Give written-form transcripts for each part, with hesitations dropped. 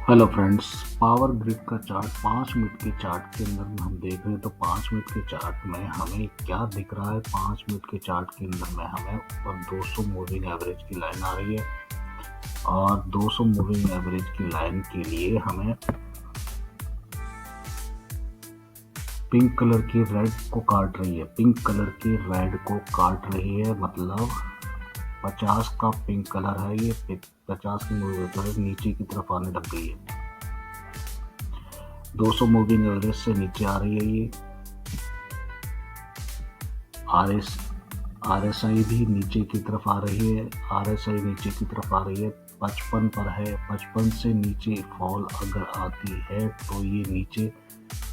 Hello friends, power grid का chart 5 minute के chart के अंदर में हम देख रहे हैं। तो 5 मिनट के चार्ट में हमें क्या दिख रहा है? 5 मिनट के चार्ट के अंदर में हमें ऊपर 200 मूविंग एवरेज की लाइन आ रही है और 200 मूविंग एवरेज की लाइन के लिए हमें पिंक कलर की रेड को काट रही है। पिंक कलर की रेड को काट रही है, मतलब 50 का पिंक कलर है। ये 50 की मूविंग एवरेज नीचे की तरफ आने लग गई है। 200 मूविंग एवरेज से नीचे आ रही है। ये RSI भी नीचे की तरफ आ रही है। RSI नीचे की तरफ आ रही है, 55 पर है। 55 से नीचे फॉल अगर आती है तो ये नीचे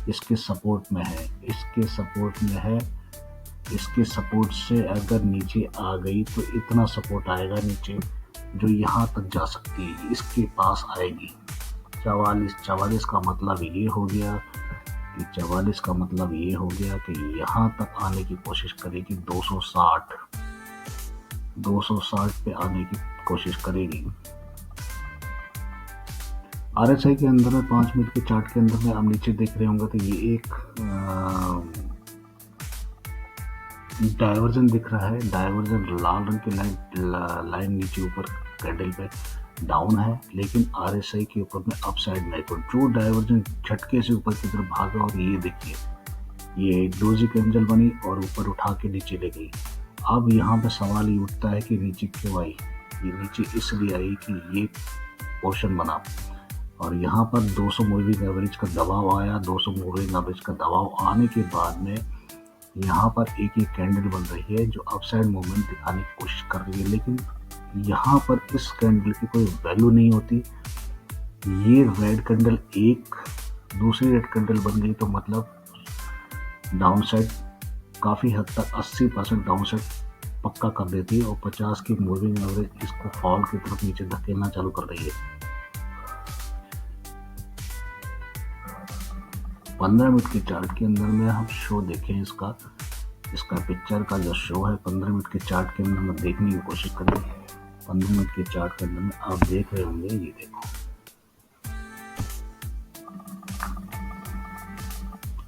इसके सपोर्ट में है। इसके सपोर्ट में है। इसके सपोर्ट से अगर नीचे आ गई तो इतना सपोर्ट आएगा नीचे, जो यहाँ तक जा सकती है, इसके पास आएगी। 44 का मतलब ये हो गया कि 44 का मतलब ये हो गया कि यहाँ तक आने की कोशिश करेगी। 260 पे आने की कोशिश करेगी। RSI के अंदर में 5 मिनट के चार्ट के अंदर में आप नीचे देख रहे होंगे तो ये एक डाइवर्जन दिख रहा है। डाइवर्जन लाल रंग की लाइन नीचे ऊपर कैंडल पे डाउन है, लेकिन RSI के ऊपर में अपसाइड में। तो जो डाइवर्जन झटके से ऊपर की तरफ भागा और ये देखिए, ये एक डोजी कैंडल बनी और ऊपर उठा के नीचे ले गई। अब यहाँ पे सवाल ये उठता है कि नीचे क्यों आई? ये नीचे इसलिए आई कि ये पोर्शन बना और यहाँ पर 200 मूविंग एवरेज का दबाव आया। 200 मूविंग एवरेज का दबाव आने के बाद में यहाँ पर एक कैंडल बन रही है जो अपसाइड मूवमेंट दिखाने की कोशिश कर रही है, लेकिन यहाँ पर इस कैंडल की कोई वैल्यू नहीं होती। ये रेड कैंडल एक दूसरी रेड कैंडल बन गई तो मतलब डाउन साइड काफ़ी हद तक 80% डाउन साइड पक्का कर देती है और 50 की मूविंग एवरेज इसको फॉल की तरफ नीचे धकेलना चालू कर रही है। 15 मिनट के चार्ट के अंदर में हम शो देखें, इसका पिक्चर का जो शो है 15 मिनट के चार्ट के अंदर में देखने की कोशिश करें। 15 मिनट के चार्ट के अंदर में आप देख रहे होंगे, ये देखो,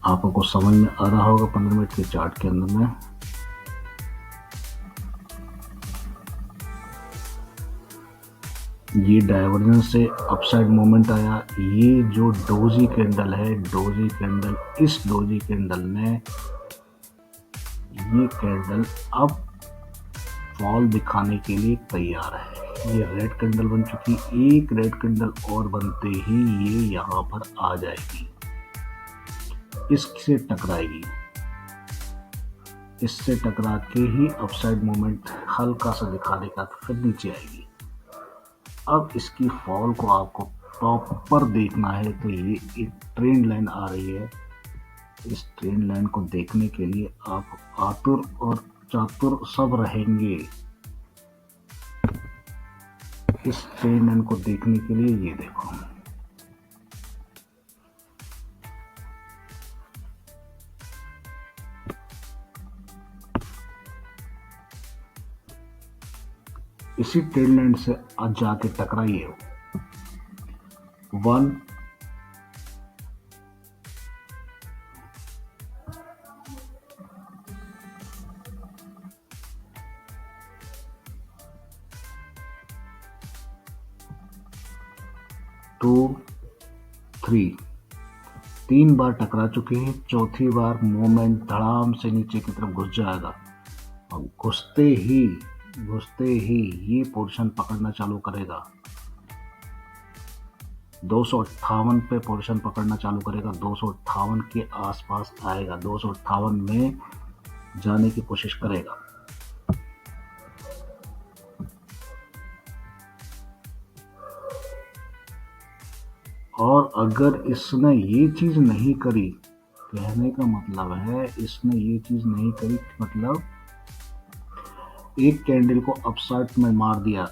आपको समझ में आ रहा होगा। 15 मिनट के चार्ट के अंदर में ये डाइवर्जन से अपसाइड मूवमेंट आया। ये जो डोजी कैंडल है, डोजी कैंडल, इस डोजी कैंडल में ये कैंडल अब फॉल दिखाने के लिए तैयार है। ये रेड कैंडल बन चुकी, एक रेड कैंडल और बनते ही ये यहाँ पर आ जाएगी, इससे टकराएगी। इससे टकरा के ही अपसाइड मूवमेंट हल्का सा दिखा देगा तो फिर नीचे आएगी। अब इसकी फॉल को आपको प्रॉपर देखना है तो ये एक ट्रेंड लाइन आ रही है। इस ट्रेंड लाइन को देखने के लिए आप आतुर और चातुर सब रहेंगे। इस ट्रेंड लाइन को देखने के लिए ये देखो, इसी ट्रेंड लाइन से आज जाके टकराइए। 1 2 3 3 बार टकरा चुके हैं। चौथी बार मूवमेंट धड़ाम से नीचे की तरफ घुस जाएगा और घुसते ही ये पोर्शन पकड़ना चालू करेगा। 258 पे पोर्शन पकड़ना चालू करेगा। 258 के आसपास आएगा, 258 में जाने की कोशिश करेगा। और अगर इसने ये चीज नहीं करी, कहने का मतलब है इसने ये चीज नहीं करी, मतलब एक कैंडल को अपसाइड में मार दिया,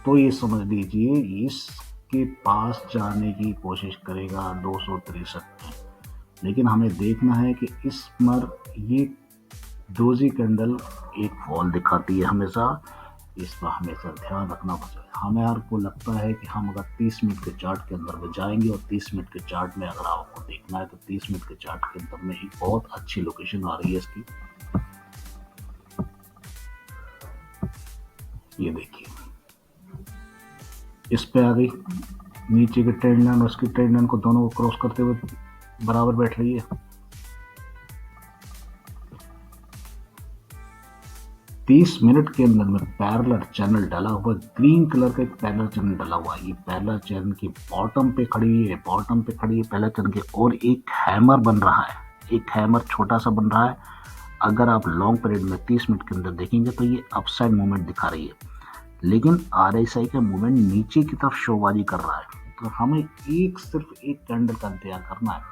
तो ये समझ लीजिए इसके पास जाने की कोशिश करेगा 263 में। लेकिन हमें देखना है कि इस पर ये डोजी कैंडल एक फॉल दिखाती है हमेशा। इस पर हमेशा ध्यान रखना चाहिए। हमें हर को लगता है कि हम अगर 30 मिनट के चार्ट के अंदर में जाएंगे और 30 मिनट के चार्ट में अगर आपको देखना है तो 30 मिनट के चार्ट के अंदर में एक बहुत अच्छी लोकेशन आ रही है इसकी। ये देखिए, इस पे आ गई, नीचे के ट्रेंड लाइन और उसकी ट्रेंड लाइन को दोनों को क्रॉस करते हुए बराबर बैठ रही है। 30 मिनट के अंदर में पैरेलल चैनल डाला हुआ, ग्रीन कलर का एक पैरेलल चैनल डाला हुआ है। ये पैरेलल चैनल की बॉटम पे खड़ी है, बॉटम पे खड़ी है पैरेलल चैनल के, और एक हैमर बन रहा है, एक हैमर छोटा सा बन रहा है। अगर आप लॉन्ग पीरियड में 30 मिनट के अंदर देखेंगे तो ये अपसाइड मूवमेंट दिखा रही है, लेकिन RSI का मूवमेंट नीचे की तरफ शोबाजी कर रहा है। तो हमें सिर्फ एक कैंडल का इंतजार करना है।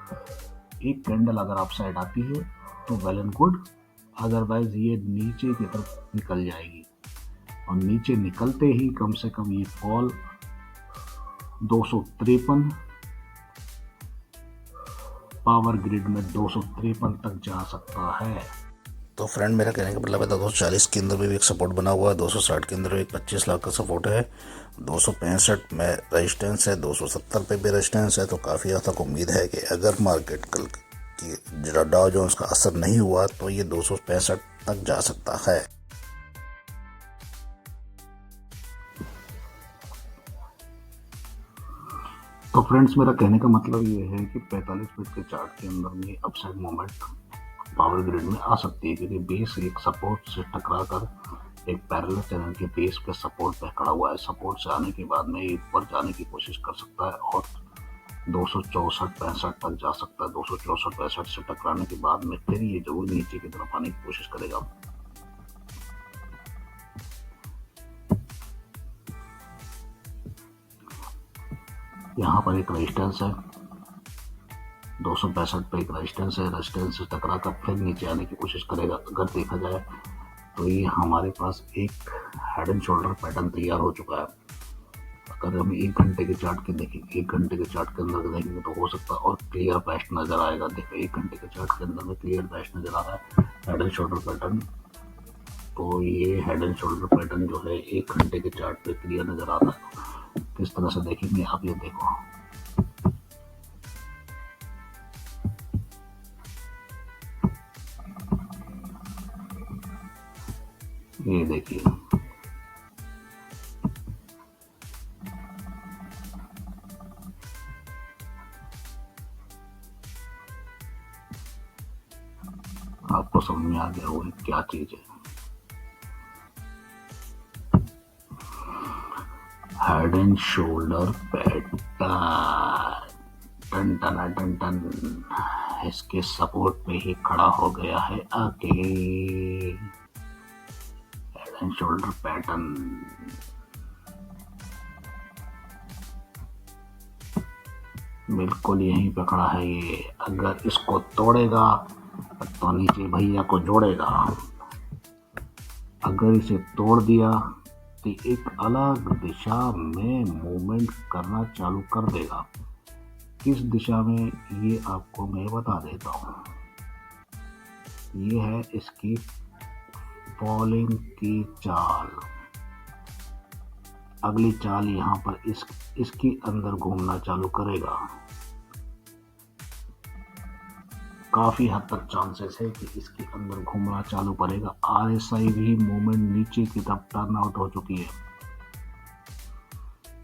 एक कैंडल अगर अपसाइड आती है तो वेल एंड गुड, अदरवाइज ये नीचे की तरफ निकल जाएगी, और नीचे निकलते ही कम से कम ये फॉल 253 पावर ग्रिड में 253 तक जा सकता है। तो फ्रेंड, मेरा कहने का मतलब है 240 के अंदर भी एक सपोर्ट बना हुआ है, 260 के अंदर भी एक 25 लाख का सपोर्ट है, 265 में रेजिस्टेंस है, 270 पे भी रेजिस्टेंस है। तो काफ़ी हद तक उम्मीद है कि अगर मार्केट कल की डाउ जोन्स का असर नहीं हुआ तो ये 265 तक जा सकता है। तो फ्रेंड्स, मेरा कहने का मतलब ये है कि 45 मिनट के चार्ट के अंदर में अपसाइड मूवमेंट पावर ग्रिड में आ सकती है, क्योंकि बेस एक सपोर्ट से टकरा कर एक पैरेलल चैनल के बेस पे सपोर्ट पे खड़ा हुआ है। सपोर्ट से आने के बाद में ऊपर जाने की कोशिश कर सकता है और 264-65 तक जा सकता है। 264-65 से टकराने के बाद में फिर ये जरूर नीचे की तरफ आने की कोशिश करेगा। यहाँ पर एक रेजिस्टेंस है, 265 पे एक रेजिस्टेंस है, रेजिस्टेंस से टकरा कर फिर नीचे आने की कोशिश करेगा। अगर देखा जाए तो ये हमारे पास एक हेड एंड शोल्डर पैटर्न तैयार हो चुका है। अगर हम 1 घंटे के चार्ट के देखेंगे, 1 घंटे के चार्ट के अंदर देखेंगे तो हो सकता है और क्लियर बेस्ट नजर आएगा। देखो 1 घंटे के चार्ट के अंदर में क्लियर बेस्ट नजर आ रहा है हेड एंड शोल्डर पैटर्न। तो ये हेड एंड शोल्डर पैटर्न जो है 1 घंटे के चार्ट पे क्लियर नजर आ रहा है। किस तरह से देखेंगे आप, ये देखो, ये देखिए, आपको समझ में आ गया वो क्या चीज है। हेड एंड शोल्डर पैटर्न, टन टना टन टन, इसके सपोर्ट पे ही खड़ा हो गया है आके। हेड एंड शोल्डर पैटर्न बिल्कुल यहीं पे खड़ा है ये। अगर इसको तोड़ेगा तो नीचे भैया को जोड़ेगा, अगर इसे तोड़ दिया तो एक अलग दिशा में मूवमेंट करना चालू कर देगा। किस दिशा में, ये आपको मैं बता देता हूँ। ये है इसकी फॉलिंग की चाल। अगली चाल यहाँ पर इसके अंदर घूमना चालू करेगा। काफी हद तक चांसेस है कि इसके अंदर घूमना चालू करेगा। RSI भी मूवमेंट नीचे की तरफ टर्न आउट हो चुकी है।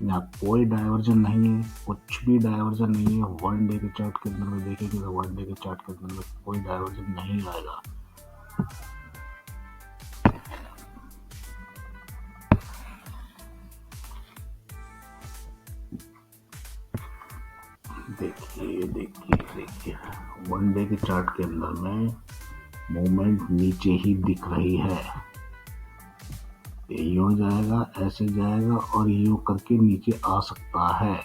यहाँ कोई डायवर्जन नहीं है, कुछ भी डायवर्जन नहीं है। 1 डे के चार्ट के अंदर में देखेंगे तो 1 डे के चार्ट के अंदर में कोई डायवर्जन नहीं आएगा। देखिए देखिए देखिए, 1 डे के चार्ट के अंदर में मूवमेंट नीचे ही दिख रही है। यूं जाएगा, ऐसे जाएगा और यूं करके नीचे आ सकता है।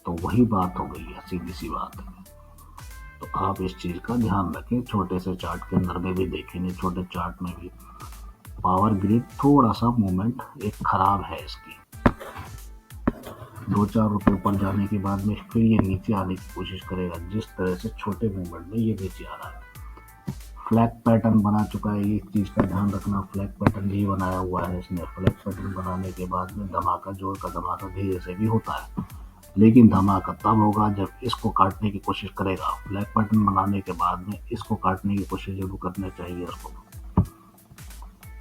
तो वही बात हो गई है, सीधी सी बात है। तो आप इस चीज का ध्यान रखें। छोटे से चार्ट के अंदर में भी देखेंगे, छोटे चार्ट में भी पावर ग्रिड थोड़ा सा मूवमेंट एक खराब है इसकी। 2-4 रुपए ऊपर जाने के बाद में फिर ये नीचे आने की कोशिश करेगा, जिस तरह से छोटे मूवमेंट में ये नीचे आ रहा है। फ्लैग पैटर्न बना चुका है। ये चीज़ का ध्यान रखना, फ्लैग पैटर्न ही बनाया हुआ है इसने। फ्लैग पैटर्न बनाने के बाद में धमाका, जोर का धमाका धीरे से भी होता है, लेकिन धमाका तब होगा जब इसको काटने की कोशिश करेगा। फ्लैग पैटर्न बनाने के बाद में इसको काटने की कोशिश जरूर करनी चाहिए उसको।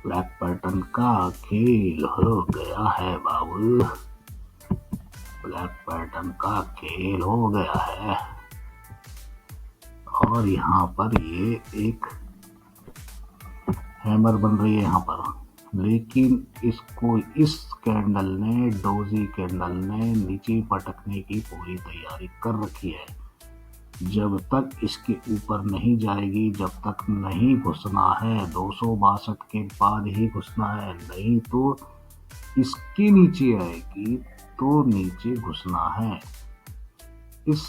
फ्लैग पैटर्न का खेल हो गया है बाबू, फ्लैग पैटर्न का खेल हो गया है। और यहाँ पर ये एक हैमर बन रही है यहाँ पर, लेकिन इसको इस कैंडल ने, डोजी कैंडल ने नीचे पटकने की पूरी तैयारी कर रखी है। जब तक इसके ऊपर नहीं जाएगी, जब तक नहीं घुसना है, 262 के बाद ही घुसना है, नहीं तो इसके नीचे आएगी तो नीचे घुसना है। इस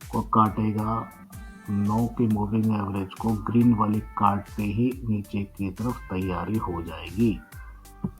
को काटेगा, 9 की मूविंग एवरेज को ग्रीन वाली काटते ही नीचे की तरफ तैयारी हो जाएगी।